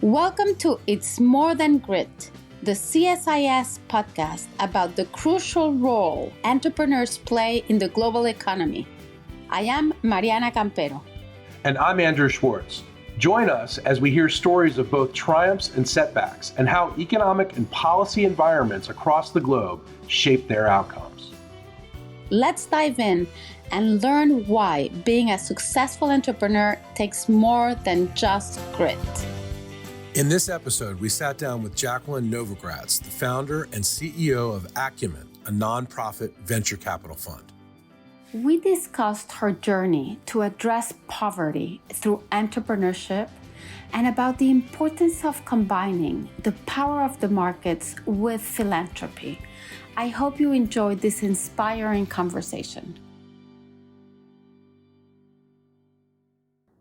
Welcome to It's More Than Grit, the CSIS podcast about the crucial role entrepreneurs play in the global economy. I am Mariana Campero. And I'm Andrew Schwartz. Join us as we hear stories of both triumphs and setbacks and how economic and policy environments across the globe shape their outcomes. Let's dive in and learn why being a successful entrepreneur takes more than just grit. In this episode, we sat down with Jacqueline Novogratz, the founder and CEO of Acumen, a nonprofit venture capital fund. We discussed her journey to address poverty through entrepreneurship and about the importance of combining the power of the markets with philanthropy. I hope you enjoyed this inspiring conversation.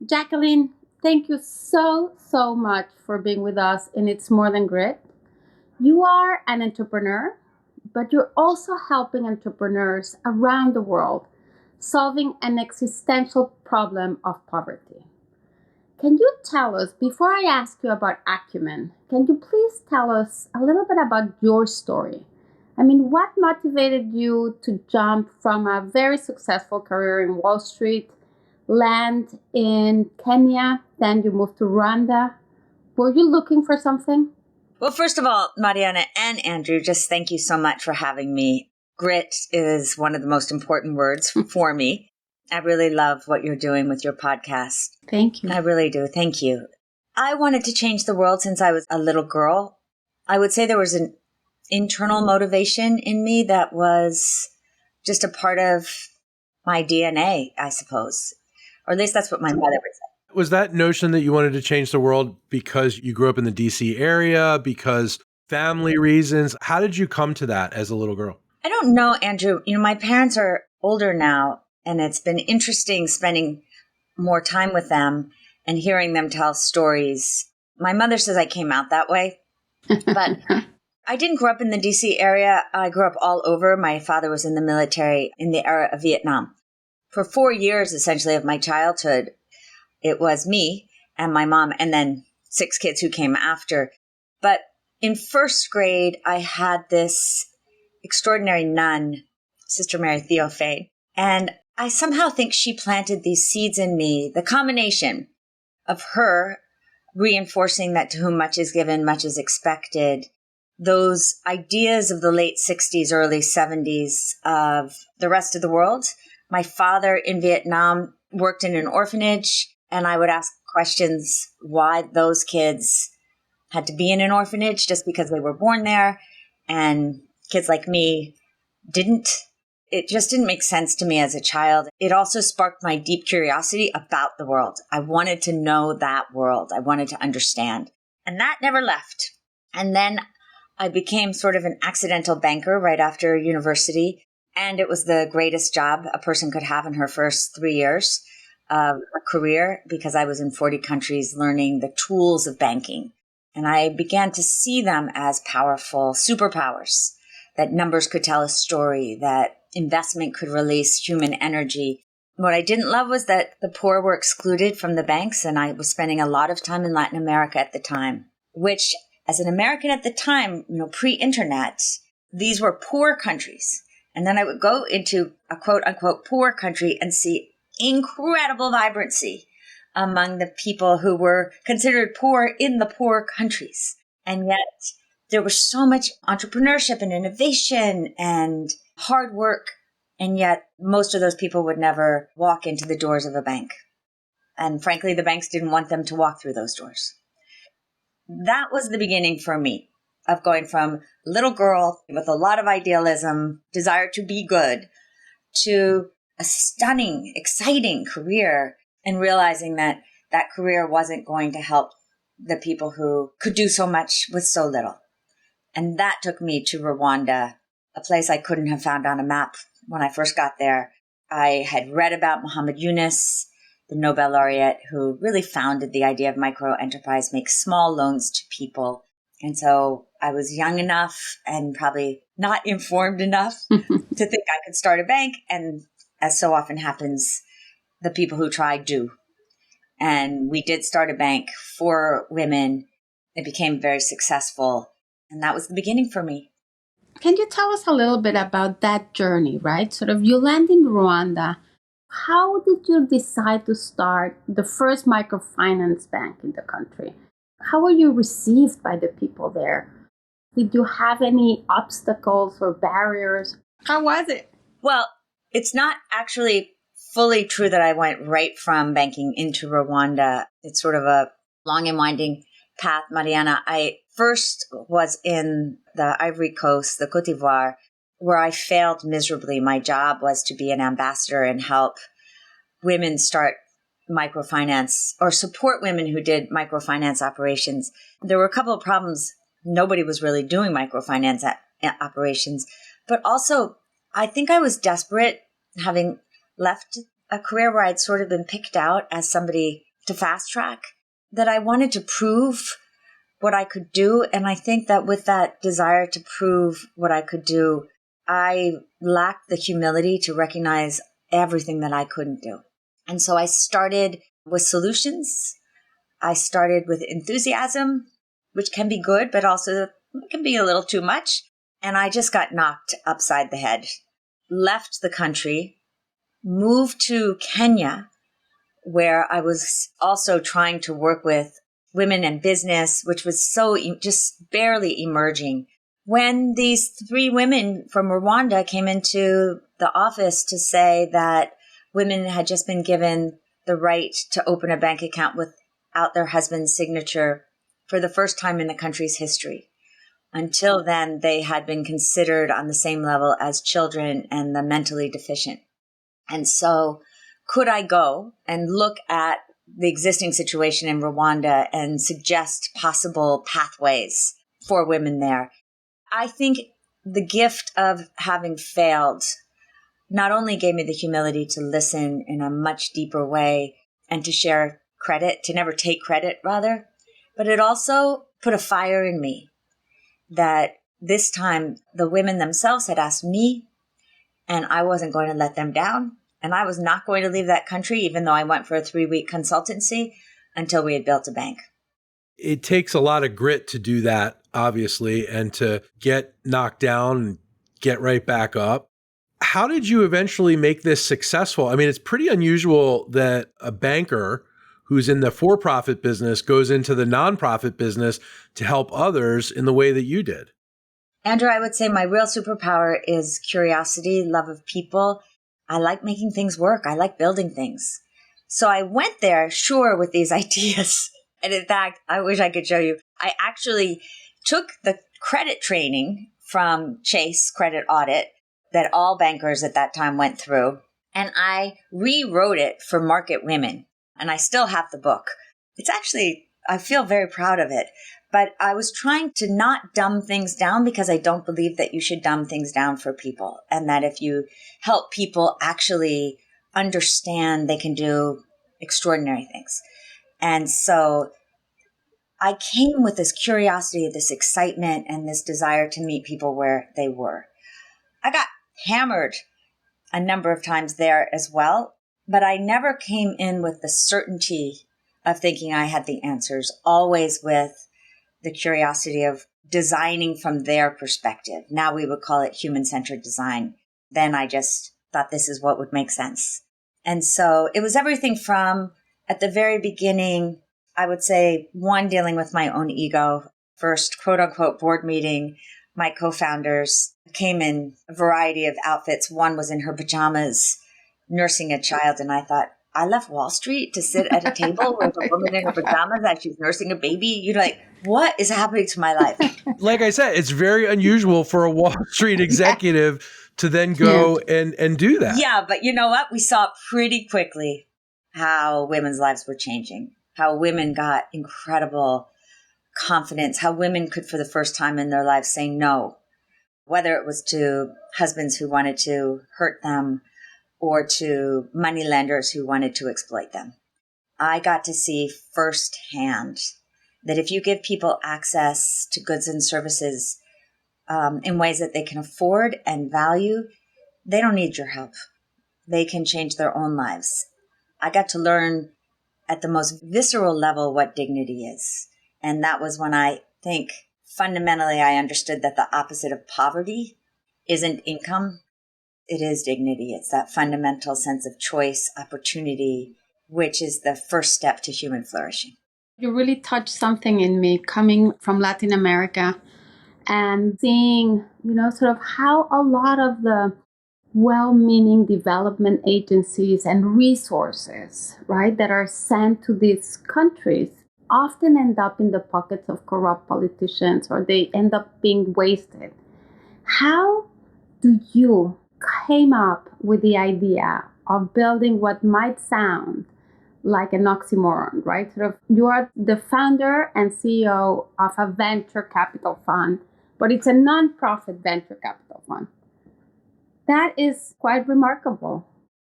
Jacqueline, thank you so much for being with us in It's More Than Grit. You are an entrepreneur, but you're also helping entrepreneurs around the world solving an existential problem of poverty. Can you tell us, before I ask you about Acumen, can you please tell us a little bit about your story? I mean, what motivated you to jump from a very successful career in Wall Street, land in Kenya, then you moved to Rwanda? Were you looking for something? Well, first of all, Mariana and Andrew, just thank you so much for having me. Grit is one of the most important words for me. I really love what you're doing with your podcast. Thank you. I really do. Thank you. I wanted to change the world since I was a little girl. I would say there was an internal motivation in me that was just a part of my DNA, I suppose. Or at least that's what my mother would say. Was that notion that you wanted to change the world because you grew up in the DC area, because family reasons? How did you come to that as a little girl? I don't know, Andrew. My parents are older now, and it's been interesting spending more time with them and hearing them tell stories. My mother says I came out that way, but I didn't grow up in the DC area. I grew up all over. My father was in the military in the era of Vietnam. For 4 years, essentially, of my childhood, it was me and my mom, and then 6 kids who came after. But in first grade, I had this extraordinary nun, Sister Mary Theophane, and I somehow think she planted these seeds in me, the combination of her reinforcing that to whom much is given, much is expected, those ideas of the late 60s, early 70s of the rest of the world. My father in Vietnam worked in an orphanage, and I would ask questions why those kids had to be in an orphanage just because they were born there, and kids like me didn't. It just didn't make sense to me as a child. It also sparked my deep curiosity about the world. I wanted to know that world. I wanted to understand. And that never left. And then I became sort of an accidental banker right after university. And it was the greatest job a person could have in her first 3 years of a career because I was in 40 countries learning the tools of banking. And I began to see them as powerful superpowers, that numbers could tell a story, that investment could release human energy. What I didn't love was that the poor were excluded from the banks, and I was spending a lot of time in Latin America at the time, which as an American at the time, pre-internet, these were poor countries. And then I would go into a quote unquote poor country and see incredible vibrancy among the people who were considered poor in the poor countries. And yet there was so much entrepreneurship and innovation and hard work. And yet most of those people would never walk into the doors of a bank. And frankly, the banks didn't want them to walk through those doors. That was the beginning for me of going from little girl with a lot of idealism, desire to be good, to a stunning, exciting career, and realizing that that career wasn't going to help the people who could do so much with so little. And that took me to Rwanda, a place I couldn't have found on a map when I first got there. I had read about Muhammad Yunus, the Nobel laureate who really founded the idea of microenterprise, make small loans to people. And so I was young enough and probably not informed enough to think I could start a bank. And as so often happens, the people who try do. And we did start a bank for women it became very successful. And that was the beginning for me. Can you tell us a little bit about that journey, right? Sort of you land in Rwanda. How did you decide to start the first microfinance bank in the country? How were you received by the people there? Did you have any obstacles or barriers? How was it? Well, it's not actually fully true that I went right from banking into Rwanda. It's sort of a long and winding path, Mariana. I first was in the Ivory Coast, the Cote d'Ivoire, where I failed miserably. My job was to be an ambassador and help women start microfinance or support women who did microfinance operations. There were a couple of problems. Nobody was really doing microfinance operations, but also I think I was desperate, having left a career where I'd sort of been picked out as somebody to fast track, that I wanted to prove what I could do. And I think that with that desire to prove what I could do, I lacked the humility to recognize everything that I couldn't do. And so I started with solutions. I started with enthusiasm, which can be good, but also can be a little too much. And I just got knocked upside the head, left the country, moved to Kenya, where I was also trying to work with women in business, which was so just barely emerging. When these 3 women from Rwanda came into the office to say that women had just been given the right to open a bank account without their husband's signature for the first time in the country's history. Until then, they had been considered on the same level as children and the mentally deficient. And so could I go and look at the existing situation in Rwanda and suggest possible pathways for women there? I think the gift of having failed not only gave me the humility to listen in a much deeper way and to share credit, to never take credit rather, but it also put a fire in me that this time the women themselves had asked me, and I wasn't going to let them down. And I was not going to leave that country, even though I went for a 3-week consultancy, until we had built a bank. It takes a lot of grit to do that, obviously, and to get knocked down and get right back up. How did you eventually make this successful? I mean, it's pretty unusual that a banker who's in the for-profit business goes into the nonprofit business to help others in the way that you did. Andrew, I would say my real superpower is curiosity, love of people. I like making things work. I like building things. So I went there, sure, with these ideas. And in fact, I wish I could show you. I actually took the credit training from Chase Credit Audit that all bankers at that time went through, and I rewrote it for market women. And I still have the book. It's actually, I feel very proud of it. But I was trying to not dumb things down, because I don't believe that you should dumb things down for people. And that if you help people actually understand, they can do extraordinary things. And so I came with this curiosity, this excitement, and this desire to meet people where they were. I got hammered a number of times there as well, but I never came in with the certainty of thinking I had the answers, always with the curiosity of designing from their perspective. Now we would call it human-centered design. Then I just thought this is what would make sense. And so it was everything from, at the very beginning, I would say, one, dealing with my own ego. First, quote unquote, board meeting. My co-founders came in a variety of outfits. One was in her pajamas, nursing a child. And I thought, I left Wall Street to sit at a table with a woman in her pajamas as she's nursing a baby. You're like, what is happening to my life? Like I said, it's very unusual for a Wall Street executive to then go and do that. Yeah, but you know what? We saw pretty quickly how women's lives were changing, how women got incredible confidence, how women could, for the first time in their lives, say no, whether it was to husbands who wanted to hurt them or to money lenders who wanted to exploit them. I got to see firsthand that if you give people access to goods and services in ways that they can afford and value, they don't need your help. They can change their own lives. I got to learn at the most visceral level what dignity is And that was when I think fundamentally I understood that the opposite of poverty isn't income. It is dignity. It's that fundamental sense of choice, opportunity, which is the first step to human flourishing. You really touched something in me coming from Latin America and seeing, sort of how a lot of the well-meaning development agencies and resources, right, that are sent to these countries often end up in the pockets of corrupt politicians, or they end up being wasted. How do you came up with the idea of building what might sound like an oxymoron, right? Sort of, you are the founder and CEO of a venture capital fund, but it's a nonprofit venture capital fund. That is quite remarkable.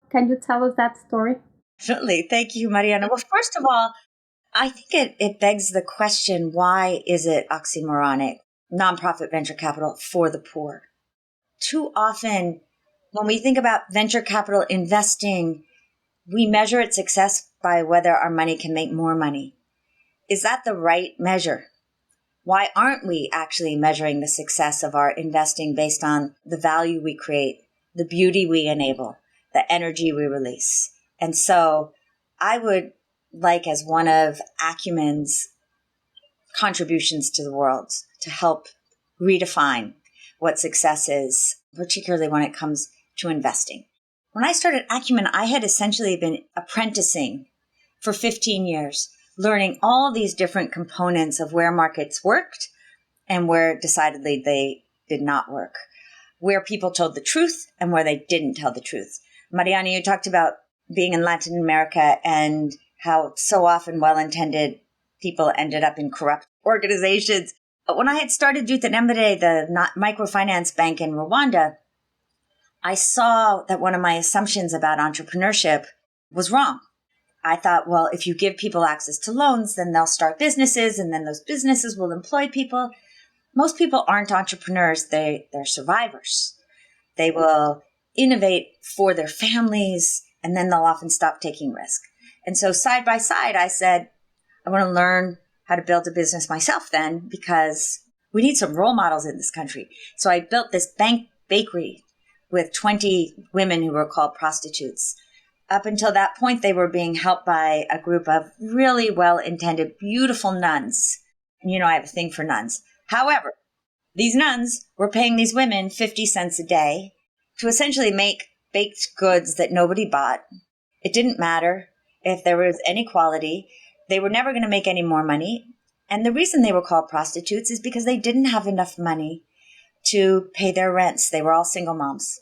Can you tell us that story? Absolutely. Thank you, Mariana. Well, first of all, I think it begs the question, why is it oxymoronic, nonprofit venture capital for the poor? Too often, when we think about venture capital investing, we measure its success by whether our money can make more money. Is that the right measure? Why aren't we actually measuring the success of our investing based on the value we create, the beauty we enable, the energy we release? And so I would like, as one of Acumen's contributions to the world, to help redefine what success is, particularly when it comes to investing. When I started Acumen, I had essentially been apprenticing for 15 years, learning all these different components of where markets worked and where decidedly they did not work, where people told the truth and where they didn't tell the truth. Mariana, you talked about being in Latin America and how so often well-intended people ended up in corrupt organizations. But when I had started Youth at Embede, the microfinance bank in Rwanda, I saw that one of my assumptions about entrepreneurship was wrong. I thought, well, if you give people access to loans, then they'll start businesses, and then those businesses will employ people. Most people aren't entrepreneurs. They're survivors. They will innovate for their families, and then they'll often stop taking risk. And so side by side, I said, I want to learn how to build a business myself then, because we need some role models in this country. So I built this bakery with 20 women who were called prostitutes. Up until that point, they were being helped by a group of really well-intended, beautiful nuns. And I have a thing for nuns. However, these nuns were paying these women 50 cents a day to essentially make baked goods that nobody bought. It didn't matter if there was any quality. They were never going to make any more money. And the reason they were called prostitutes is because they didn't have enough money to pay their rents. They were all single moms.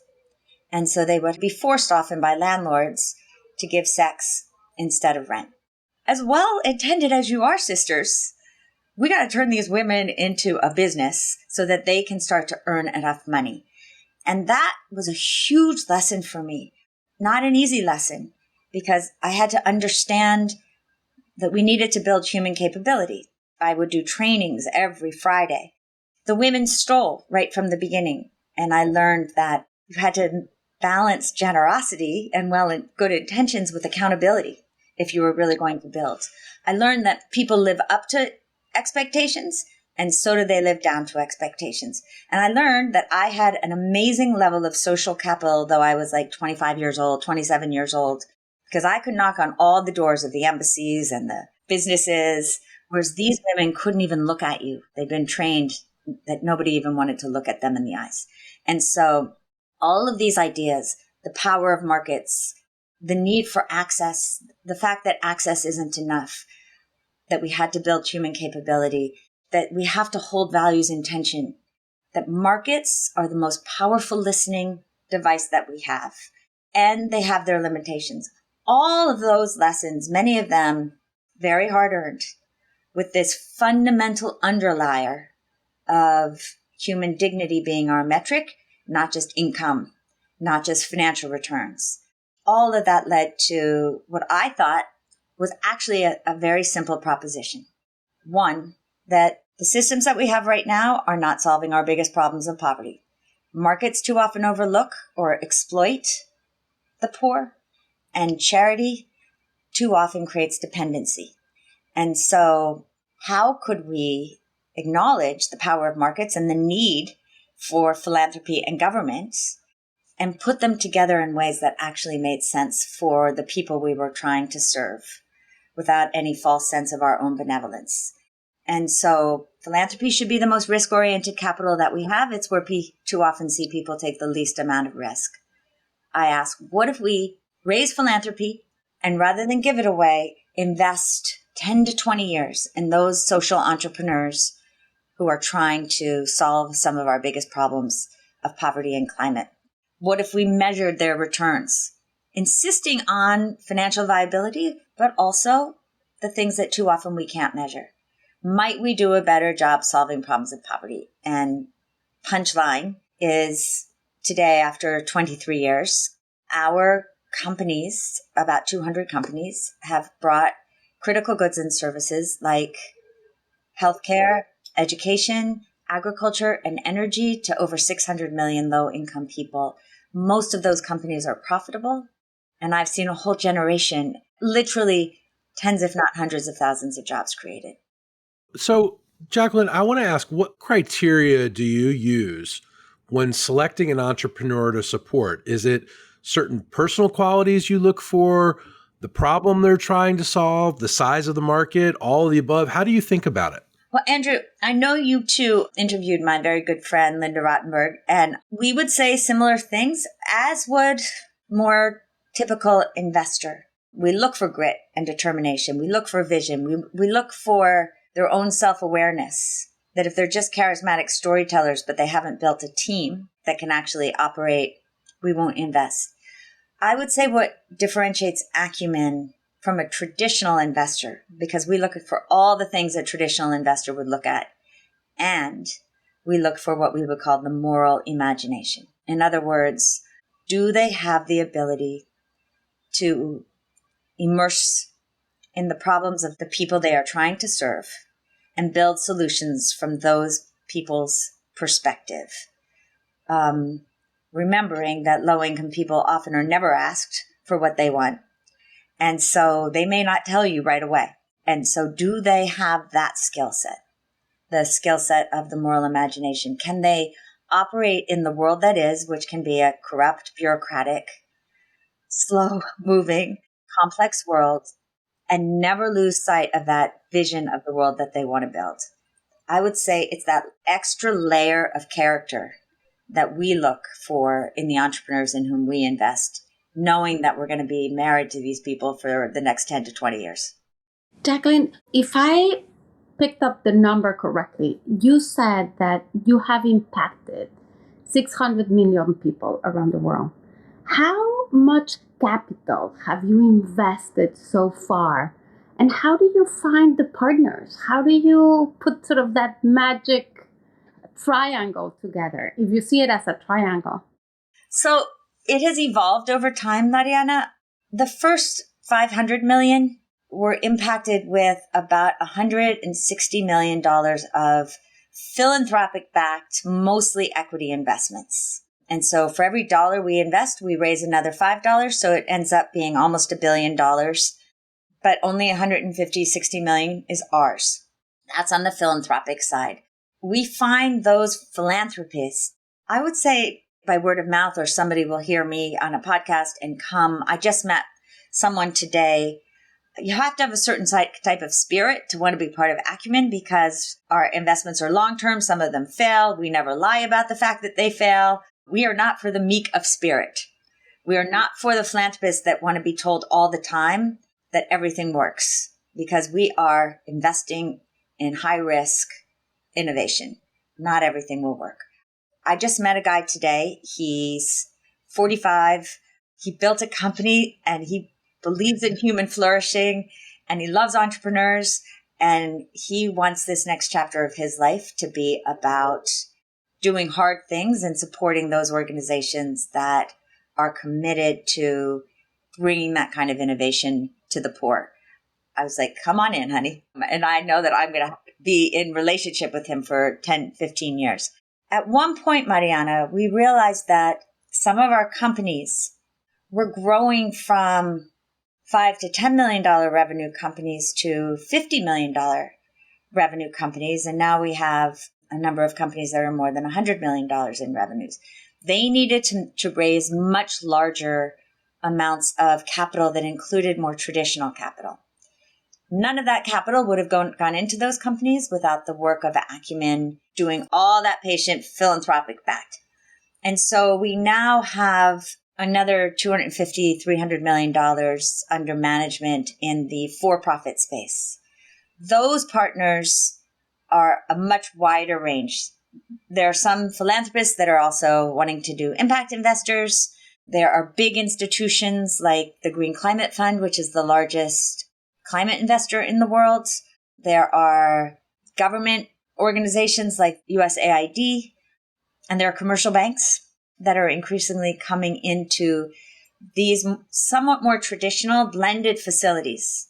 And so they would be forced often by landlords to give sex instead of rent. As well-intended as you are, sisters, we got to turn these women into a business so that they can start to earn enough money. And that was a huge lesson for me. Not an easy lesson, because I had to understand that we needed to build human capability. I would do trainings every Friday. The women stole right from the beginning. And I learned that you had to balance generosity and good intentions with accountability if you were really going to build. I learned that people live up to expectations, and so do they live down to expectations. And I learned that I had an amazing level of social capital, though I was like 25 years old, 27 years old, because I could knock on all the doors of the embassies and the businesses, whereas these women couldn't even look at you. They'd been trained that nobody even wanted to look at them in the eyes. And so all of these ideas, the power of markets, the need for access, the fact that access isn't enough, that we had to build human capability, that we have to hold values in tension, that markets are the most powerful listening device that we have, and they have their limitations. All of those lessons, many of them very hard earned, with this fundamental underlier of human dignity being our metric, not just income, not just financial returns. All of that led to what I thought was actually a very simple proposition. One, that the systems that we have right now are not solving our biggest problems of poverty. Markets too often overlook or exploit the poor, and charity too often creates dependency. And so how could we acknowledge the power of markets and the need for philanthropy and governments and put them together in ways that actually made sense for the people we were trying to serve without any false sense of our own benevolence. And so philanthropy should be the most risk-oriented capital that we have. It's where we too often see people take the least amount of risk. I ask, what if we raise philanthropy and rather than give it away, invest 10 to 20 years in those social entrepreneurs who are trying to solve some of our biggest problems of poverty and climate? What if we measured their returns, insisting on financial viability, but also the things that too often we can't measure? Might we do a better job solving problems of poverty? And punchline is today, after 23 years, our companies, about 200 companies, have brought critical goods and services like healthcare, education, agriculture, and energy to over 600 million low-income people. Most of those companies are profitable, and I've seen a whole generation, literally tens, if not hundreds of thousands of jobs created. So, Jacqueline, I want to ask, what criteria do you use when selecting an entrepreneur to support? Is it certain personal qualities you look for, the problem they're trying to solve, the size of the market, all of the above? How do you think about it? Well, Andrew, I know you too interviewed my very good friend, Linda Rottenberg, and we would say similar things, as would more typical investor. We look for grit and determination. We look for vision. We look for their own self-awareness, that if they're just charismatic storytellers, but they haven't built a team that can actually operate, we won't invest. I would say what differentiates Acumen from a traditional investor, because we look for all the things a traditional investor would look at, and we look for what we would call the moral imagination. In other words, do they have the ability to immerse in the problems of the people they are trying to serve and build solutions from those people's perspective? Remembering that low-income people often are never asked for what they want. And so they may not tell you right away. And so do they have that skill set, the skill set of the moral imagination? Can they operate in the world that is, which can be a corrupt, bureaucratic, slow-moving, complex world, and never lose sight of that vision of the world that they want to build? I would say it's that extra layer of character that we look for in the entrepreneurs in whom we invest, knowing that we're going to be married to these people for the next 10 to 20 years. Jacqueline, if I picked up the number correctly, you said that you have impacted 600 million people around the world. How much capital have you invested so far? And how do you find the partners? How do you put sort of that magic triangle together, if you see it as a triangle? So it has evolved over time, Mariana. The first 500 million were impacted with about $160 million of philanthropic-backed, mostly equity investments. And so for every dollar we invest, we raise another $5. So it ends up being almost $1 billion. But only 60 million is ours. That's on the philanthropic side. We find those philanthropists, I would say by word of mouth, or somebody will hear me on a podcast and come. I just met someone today. You have to have a certain type of spirit to want to be part of Acumen, because our investments are long-term. Some of them fail. We never lie about the fact that they fail. We are not for the Meek of Spirit. We are not for the philanthropists that want to be told all the time that everything works, because we are investing in high-risk innovation. Not everything will work. I just met a guy today. He's 45. He built a company and he believes in human flourishing and he loves entrepreneurs. And he wants this next chapter of his life to be about doing hard things and supporting those organizations that are committed to bringing that kind of innovation to the poor. I was like, come on in, honey. And I know that I'm going to be in relationship with him for 10, 15 years. At one point, Mariana, we realized that some of our companies were growing from $5 to $10 million revenue companies to $50 million revenue companies. And now we have a number of companies that are more than $100 million in revenues. They needed to raise much larger amounts of capital that included more traditional capital. None of that capital would have gone into those companies without the work of Acumen doing all that patient philanthropic backed. And so we now have another $250, $300 million under management in the for-profit space. Those partners are a much wider range. There are some philanthropists that are also wanting to do impact investors. There are big institutions like the Green Climate Fund, which is the largest climate investor in the world. There are government organizations like USAID, and there are commercial banks that are increasingly coming into these somewhat more traditional blended facilities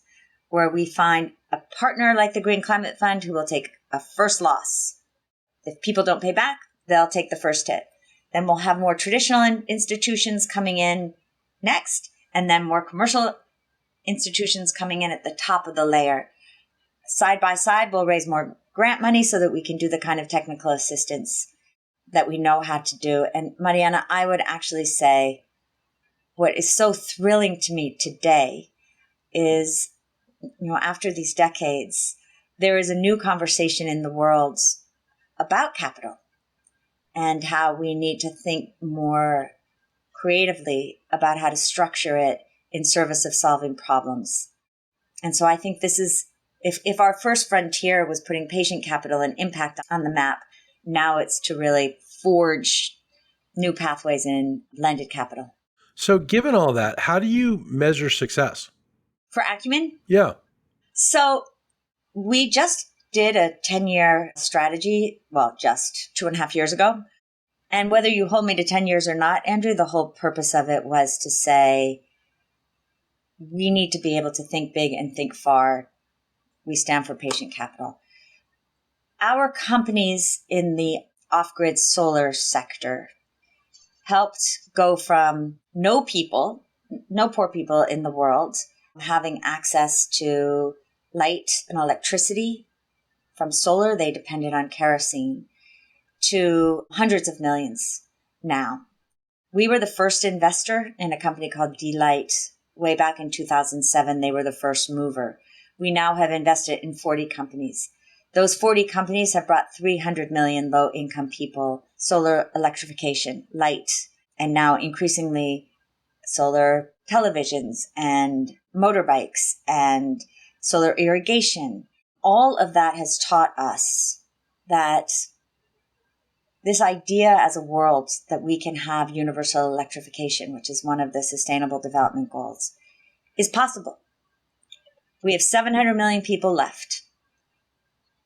where we find a partner like the Green Climate Fund who will take a first loss. If people don't pay back, they'll take the first hit. Then we'll have more traditional institutions coming in next, and then more commercial institutions coming in at the top of the layer. Side by side, we'll raise more grant money so that we can do the kind of technical assistance that we know how to do. And Mariana, I would actually say what is so thrilling to me today is, after these decades, there is a new conversation in the world about capital and how we need to think more creatively about how to structure it in service of solving problems. And so I think this is, if our first frontier was putting patient capital and impact on the map, now it's to really forge new pathways in blended capital. So given all that, how do you measure success? For Acumen? Yeah. So we just did a 10-year strategy, just 2.5 years ago. And whether you hold me to 10 years or not, Andrew, the whole purpose of it was to say, we need to be able to think big and think far. We stand for patient capital. Our companies in the off-grid solar sector helped go from no poor people in the world having access to light and electricity from solar. They depended on kerosene, to hundreds of millions now. We were the first investor in a company called D-Light. Way back in 2007, they were the first mover. We now have invested in 40 companies. Those 40 companies have brought 300 million low-income people solar electrification, light, and now increasingly solar televisions and motorbikes and solar irrigation. All of that has taught us that this idea as a world that we can have universal electrification, which is one of the Sustainable Development Goals, is possible. We have 700 million people left.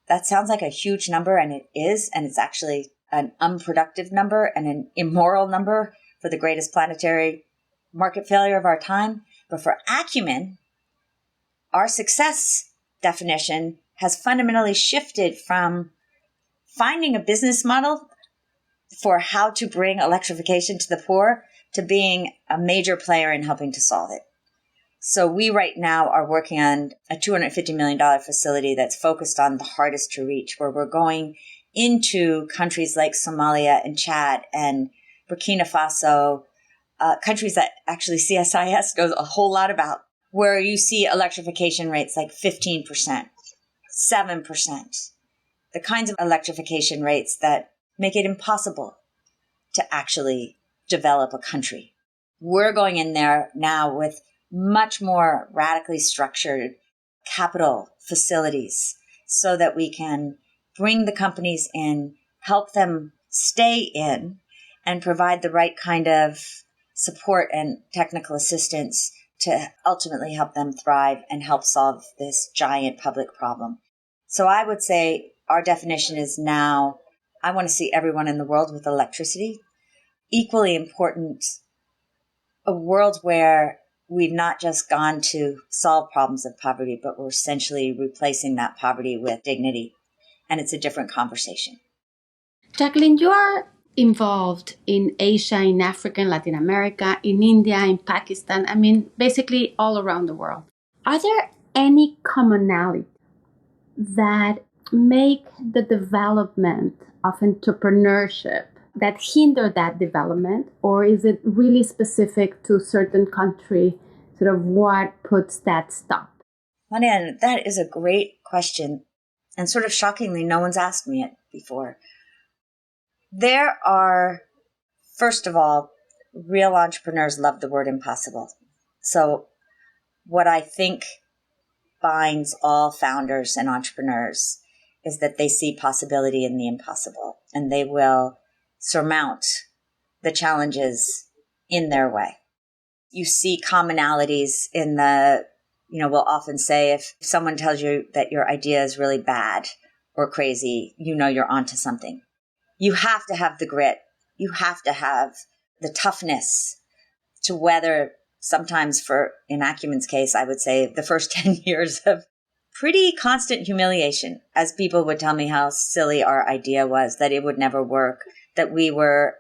That sounds like a huge number, and it is, and it's actually an unproductive number and an immoral number for the greatest planetary market failure of our time. But for Acumen, our success definition has fundamentally shifted from finding a business model for how to bring electrification to the poor to being a major player in helping to solve it. So we right now are working on a $250 million facility that's focused on the hardest to reach, where we're going into countries like Somalia and Chad and Burkina Faso, countries that actually CSIS knows a whole lot about, where you see electrification rates like 15%, 7%, the kinds of electrification rates that make it impossible to actually develop a country. We're going in there now with much more radically structured capital facilities so that we can bring the companies in, help them stay in, and provide the right kind of support and technical assistance to ultimately help them thrive and help solve this giant public problem. So I would say our definition is now, I want to see everyone in the world with electricity. Equally important, a world where we've not just gone to solve problems of poverty, but we're essentially replacing that poverty with dignity. And it's a different conversation. Jacqueline, you are involved in Asia, in Africa, in Latin America, in India, in Pakistan, basically all around the world. Are there any commonality that make the development of entrepreneurship that hinder that development, or is it really specific to certain country? Sort of what puts that stop? Mariana, that is a great question. And sort of shockingly, no one's asked me it before. There are, first of all, real entrepreneurs love the word impossible. So what I think binds all founders and entrepreneurs is that they see possibility in the impossible, and they will surmount the challenges in their way. You see commonalities in we'll often say if someone tells you that your idea is really bad or crazy, you're onto something. You have to have the grit. You have to have the toughness to weather sometimes, in Acumen's case, I would say the first 10 years of pretty constant humiliation, as people would tell me how silly our idea was, that it would never work, that we were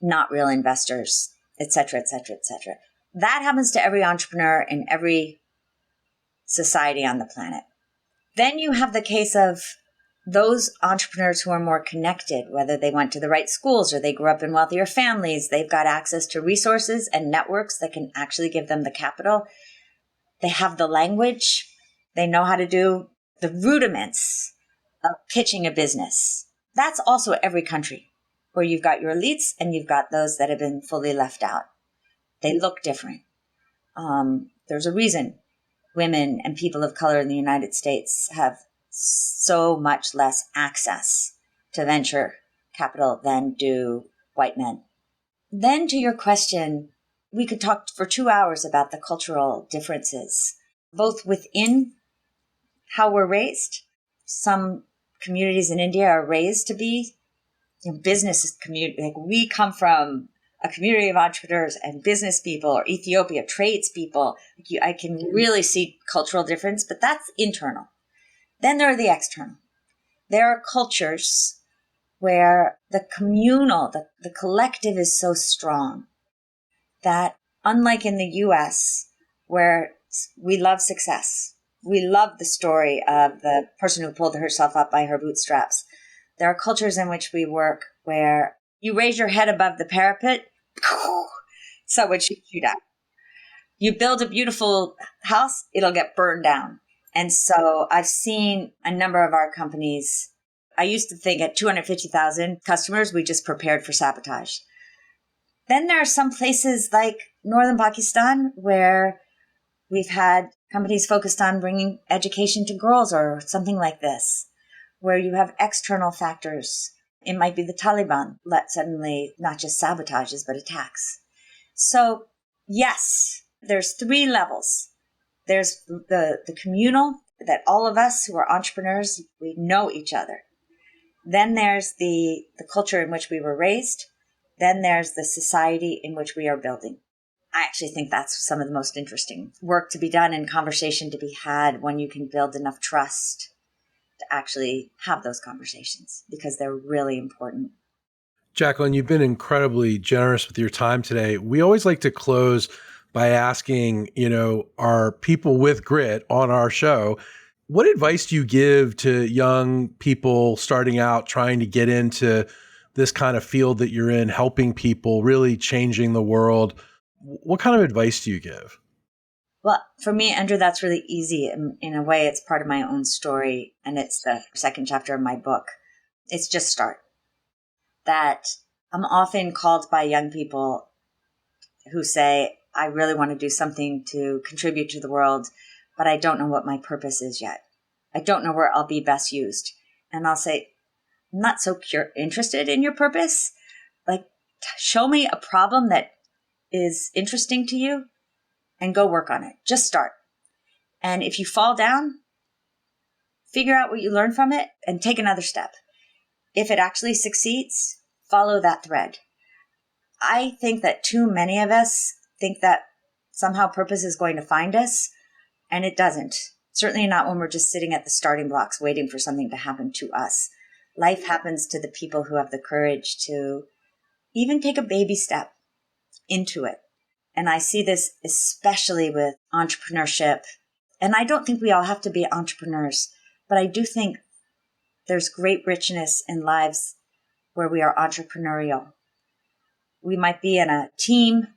not real investors, et cetera, et cetera, et cetera. That happens to every entrepreneur in every society on the planet. Then you have the case of those entrepreneurs who are more connected, whether they went to the right schools or they grew up in wealthier families, they've got access to resources and networks that can actually give them the capital. They have the language. They know how to do the rudiments of pitching a business. That's also every country, where you've got your elites and you've got those that have been fully left out. They look different. There's a reason women and people of color in the United States have so much less access to venture capital than do white men. Then to your question, we could talk for 2 hours about the cultural differences, both within how we're raised. Some communities in India are raised to be business community. Like, we come from a community of entrepreneurs and business people, or Ethiopia, tradespeople. I can really see cultural difference, but that's internal. Then there are the external. There are cultures where the communal, the collective is so strong that, unlike in the US, where we love success, we love the story of the person who pulled herself up by her bootstraps. There are cultures in which we work where you raise your head above the parapet, someone shoots you down. You build a beautiful house, it'll get burned down. And so I've seen a number of our companies. I used to think at 250,000 customers, we just prepared for sabotage. Then there are some places like northern Pakistan where we've had companies focused on bringing education to girls or something like this, where you have external factors. It might be the Taliban that suddenly not just sabotages, but attacks. So yes, there's 3 levels. There's the communal, that all of us who are entrepreneurs, we know each other. Then there's the culture in which we were raised. Then there's the society in which we are building. I actually think that's some of the most interesting work to be done and conversation to be had when you can build enough trust to actually have those conversations, because they're really important. Jacqueline, you've been incredibly generous with your time today. We always like to close by asking, our people with grit on our show, what advice do you give to young people starting out, trying to get into this kind of field that you're in, helping people, really changing the world? What kind of advice do you give? Well, for me, Andrew, that's really easy. In a way, it's part of my own story, and it's the second chapter of my book. It's just start. That I'm often called by young people who say, I really want to do something to contribute to the world, but I don't know what my purpose is yet. I don't know where I'll be best used. And I'll say, I'm not so interested in your purpose. Like, show me a problem that is interesting to you and go work on it. Just start. And if you fall down, figure out what you learned from it and take another step. If it actually succeeds, follow that thread. I think that too many of us think that somehow purpose is going to find us, and it doesn't. Certainly not when we're just sitting at the starting blocks waiting for something to happen to us. Life happens to the people who have the courage to even take a baby step into it. And I see this especially with entrepreneurship. And I don't think we all have to be entrepreneurs, but I do think There's great richness in lives where we are entrepreneurial. We might be in a team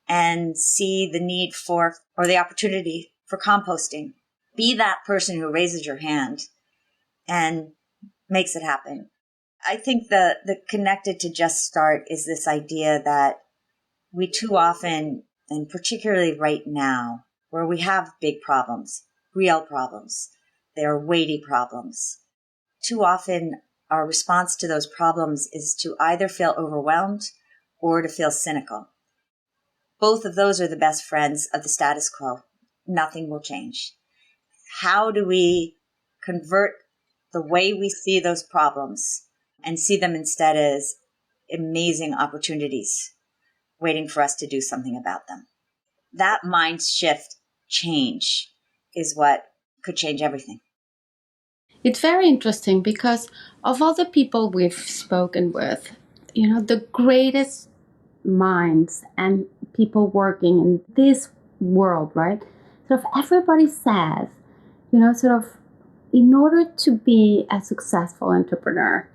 and see the need for, or the opportunity for composting. Be that person who raises your hand and makes it happen. I think the connected to Just Start is this idea that we too often, and particularly right now, where we have big problems, real problems, they're weighty problems. Too often, our response to those problems is to either feel overwhelmed or to feel cynical. Both of those are the best friends of the status quo. Nothing will change. How do we convert the way we see those problems and see them instead as amazing opportunities waiting for us to do something about them? That mind shift change is what could change everything. It's very interesting because of all the people we've spoken with, the greatest minds and people working in this world, right? Sort of everybody says, in order to be a successful entrepreneur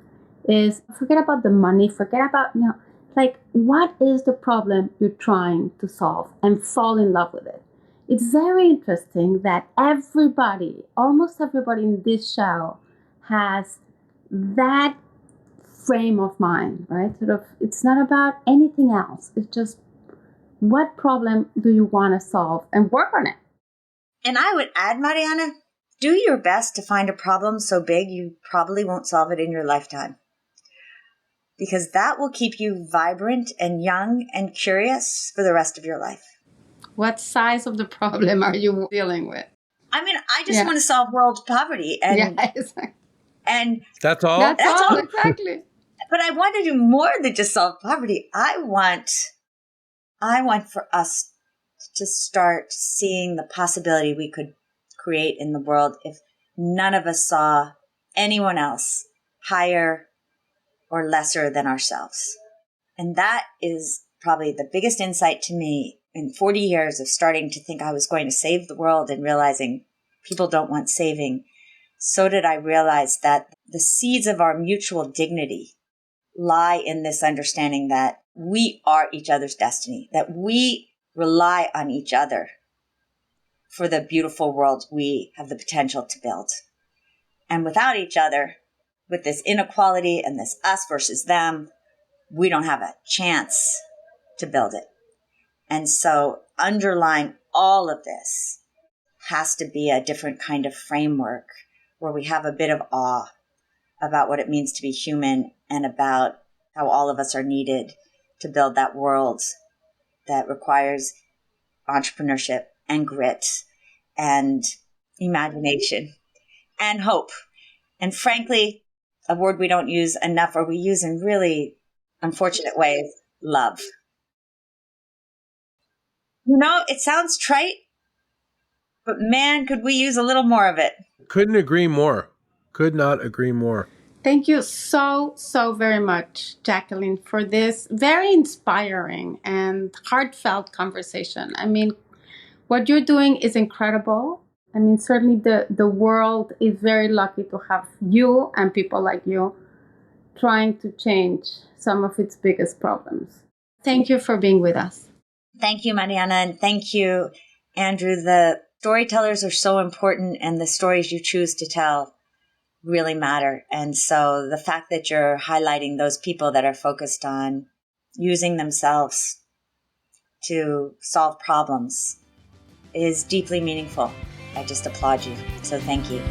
is forget about the money, forget about, what is the problem you're trying to solve and fall in love with it. It's very interesting that almost everybody in this show has that frame of mind, right? It's not about anything else. It's just what problem do you want to solve and work on it. And I would add, Mariana, do your best to find a problem so big you probably won't solve it in your lifetime. Because that will keep you vibrant and young and curious for the rest of your life. What size of the problem are you dealing with? I mean, I just want to solve world poverty. And that's all? That's all, exactly. But I want to do more than just solve poverty. I want for us to start seeing the possibility we could create in the world if none of us saw anyone else higher or lesser than ourselves. And that is probably the biggest insight to me in 40 years of starting to think I was going to save the world and realizing people don't want saving. So did I realize that the seeds of our mutual dignity lie in this understanding that we are each other's destiny, that we rely on each other for the beautiful world we have the potential to build. And without each other, with this inequality and this us versus them, we don't have a chance to build it. And so underlying all of this has to be a different kind of framework where we have a bit of awe about what it means to be human and about how all of us are needed to build that world that requires entrepreneurship and grit and imagination and hope. And frankly, a word we don't use enough or we use in really unfortunate ways, love. It sounds trite, but man, could we use a little more of it. Couldn't agree more. Could not agree more. Thank you so very much, Jacqueline, for this very inspiring and heartfelt conversation. I mean, what you're doing is incredible. I mean, certainly the world is very lucky to have you and people like you trying to change some of its biggest problems. Thank you for being with us. Thank you, Mariana, and thank you, Andrew. The storytellers are so important, and the stories you choose to tell really matter. And so the fact that you're highlighting those people that are focused on using themselves to solve problems is deeply meaningful. I just applaud you. So thank you.